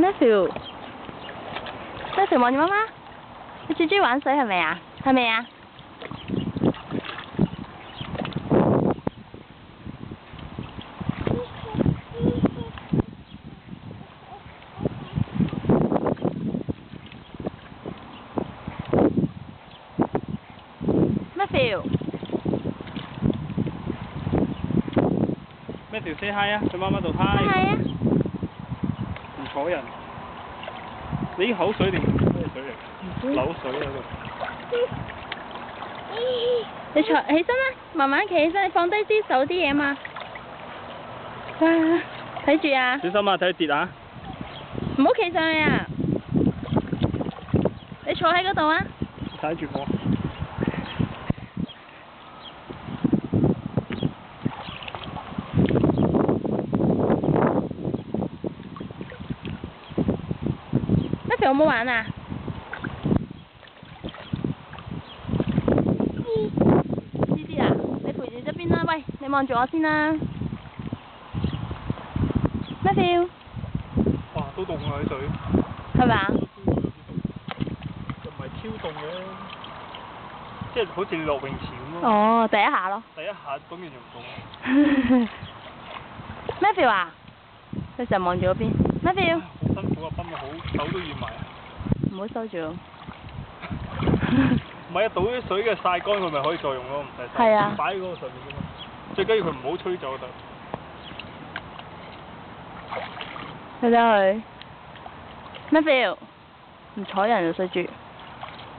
？Matthew 望住媽媽，你最中意玩水係咪啊？係咪啊？Matthew say hi 啊，對媽媽度 hi。係啊。唔睬人。你口水定咩水嚟？流水啊！你坐起身啦，慢慢企起身，你放低啲手啲嘢嘛。哇！睇住啊！小心啊，睇跌啊！唔好企上去啊！你坐喺嗰度啊！睇住我。Matthew 有冇玩啊？呢啲啊，你陪住側邊啦。喂，你望住我先啦。Matthew。哇，都凍啊啲水。係咪啊？就唔係超凍嘅，即係好似落泳池咁咯。哦，第一下咯。第一下當然就唔凍。Matthew 啊，佢成日望住嗰邊。Matthew。好辛苦啊，泵到好手都軟埋。唔好收住我。唔係啊，倒啲水嘅曬乾佢咪可以再用咯，唔使曬。係啊。擺喺嗰個上面啫嘛。最緊要佢唔好吹走就得。睇睇佢。Matthew 唔睬人就衰豬。